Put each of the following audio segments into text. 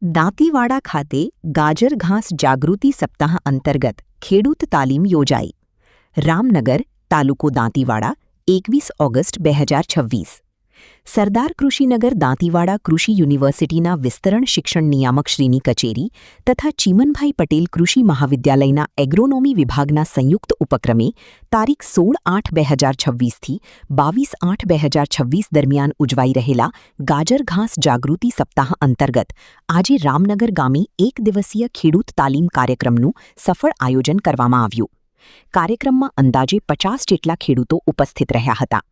દાંતીવાડા ખાતે ગાજર ઘાસ જાગૃતિ સપ્તાહ અંતર્ગત ખેડૂત તાલીમ યોજાઈ. રામનગર, તાલુકો દાંતીવાડા, 21 ઓગસ્ટ 2026. સરદાર કૃષિનગર દાંતીવાડા કૃષિ યુનિવર્સિટીના વિસ્તરણ શિક્ષણ નિયામકશ્રીની કચેરી તથા ચીમનભાઈ પટેલ કૃષિ મહાવિદ્યાલયના એગ્રોનોમી વિભાગના સંયુક્ત ઉપક્રમે તારીખ 16/8/2026 થી 22/8/2026 દરમિયાન ઉજવાઈ રહેલા ગાજર ઘાસ જાગૃતિ સપ્તાહ અંતર્ગત આજે રામનગર ગામે એક દિવસીય ખેડૂત તાલીમ કાર્યક્રમનું સફળ આયોજન કરવામાં આવ્યું. કાર્યક્રમમાં અંદાજે 50 જેટલા ખેડૂતો ઉપસ્થિત રહ્યા હતા.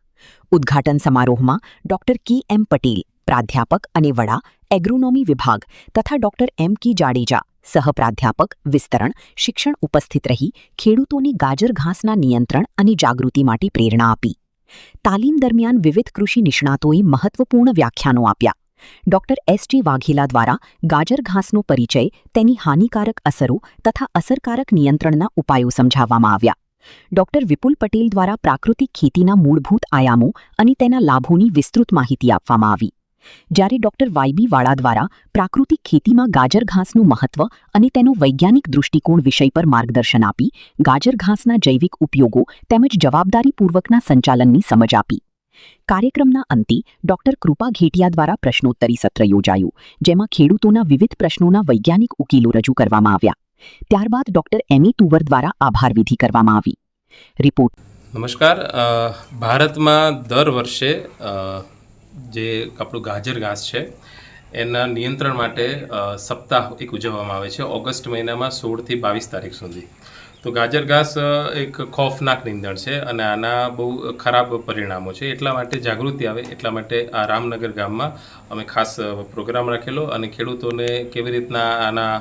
ઉદ્ઘાટન સમારોહમાં ડોક્ટર કે.એમ. પટેલ, પ્રાધ્યાપક અને વડા, એગ્રોનોમી વિભાગ તથા ડોક્ટર એમ.કે. જાડેજા, સહપ્રાધ્યાપક, વિસ્તરણ શિક્ષણ ઉપસ્થિત રહી ખેડૂતોને ગાજર ઘાસના નિયંત્રણ અને જાગૃતિ માટે પ્રેરણા આપી. તાલીમ દરમિયાન વિવિધ કૃષિ નિષ્ણાતોએ મહત્વપૂર્ણ વ્યાખ્યાનો આપ્યા. ડોક્ટર એસ.જે. વાઘેલા દ્વારા ગાજર ઘાસનો પરિચય, તેની હાનિકારક અસરો તથા અસરકારક નિયંત્રણના ઉપાયો સમજાવવામાં આવ્યા. ડોક્ટર વિપુલ પટેલ દ્વારા પ્રાકૃતિક ખેતીના મૂળભૂત આયામો અને તેના લાભોની વિસ્તૃત માહિતી આપવામાં આવી. જ્યારે ડોક્ટર વાય.બી. વાળા દ્વારા પ્રાકૃતિક ખેતીમાં ગાજર ઘાસનું મહત્વ અને તેનો વૈજ્ઞાનિક દૃષ્ટિકોણ વિષય પર માર્ગદર્શન આપી ગાજર ઘાસના જૈવિક ઉપયોગો તેમજ જવાબદારીપૂર્વકના સંચાલનની સમજ આપી. કાર્યક્રમના અંતે ડોક્ટર કૃપા ઘેટિયા દ્વારા પ્રશ્નોત્તરી સત્ર યોજાયું, જેમાં ખેડૂતોના વિવિધ પ્રશ્નોના વૈજ્ઞાનિક ઉકેલો રજૂ કરવામાં આવ્યા. ત્યારબાદ ડોક્ટર એમ.એ. તુવર દ્વારા આભાર વિધિ કરવામાં આવી. રિપોર્ટ. નમસ્કાર. ભારતમાં દર વર્ષે જે આપણું ગાજર ઘાસ છે એના નિયંત્રણ માટે સપ્તાહ એક ઉજવવામાં આવે છે ઓગસ્ટ મહિનામાં 16 થી 22 તારીખ સુધી. તો ગાજર ઘાસ એક ખોફનાક નિંદણ છે અને આના બહુ ખરાબ પરિણામો છે. એટલા માટે જાગૃતિ આવે એટલા માટે આ રામનગર ગામમાં અમે ખાસ પ્રોગ્રામ રાખેલો અને ખેડૂતોને કેવી રીતના આના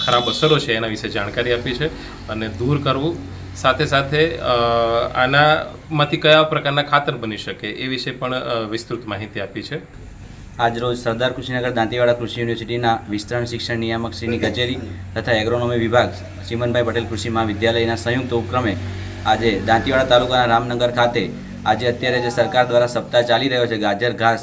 ખરાબ અસરો છે એના વિશે જાણકારી આપી છે અને દૂર કરવું, સાથે સાથે આનામાંથી કયા પ્રકારના ખાતર બની શકે એ વિશે પણ વિસ્તૃત માહિતી આપી છે. આજરોજ સરદાર કૃષિનગર દાંતીવાડા કૃષિ યુનિવર્સિટીના વિસ્તરણ શિક્ષણ નિયામકશ્રીની કચેરી તથા એગ્રોનોમી વિભાગ ચીમનભાઈ પટેલ કૃષિ મહાવિદ્યાલયના સંયુક્ત ઉપક્રમે આજે દાંતીવાડા તાલુકાના રામનગર ખાતે આજે અત્યારે જે સરકાર દ્વારા સપ્તાહ ચાલી રહ્યો છે ગાજર ઘાસ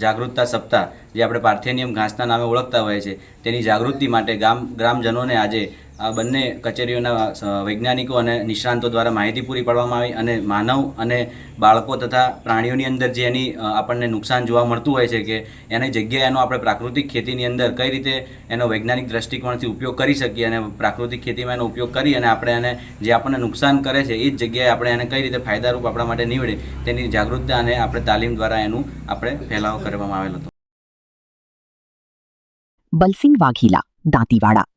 જાગૃતતા સપ્તાહ, જે આપણે પાર્થેનિયમ ઘાસના નામે ઓળખતા હોઈએ છીએ, તેની જાગૃતિ માટે ગ્રામજનોને આજે આ બંને કચેરીઓના વૈજ્ઞાનિકો અને નિષ્ણાંતો દ્વારા માહિતી પૂરી પાડવામાં આવી અને માનવ અને બાળકો તથા પ્રાણીઓની અંદર જે એની આપણને નુકસાન જોવા મળતું હોય છે કે એની જગ્યાએ એનો આપણે પ્રાકૃતિક ખેતીની અંદર કઈ રીતે એનો વૈજ્ઞાનિક દ્રષ્ટિકોણથી ઉપયોગ કરી શકીએ અને પ્રાકૃતિક ખેતીમાં એનો ઉપયોગ કરી અને આપણે એને જે આપણને નુકસાન કરે છે એ જ જગ્યાએ આપણે એને કઈ રીતે ફાયદારૂપ આપણા માટે નીવડે તેની જાગૃતતા અને આપણે તાલીમ દ્વારા એનું આપણે ફેલાવો કરવામાં આવેલો હતો. બલસિંગ વાઘેલા, દાંતીવાડા.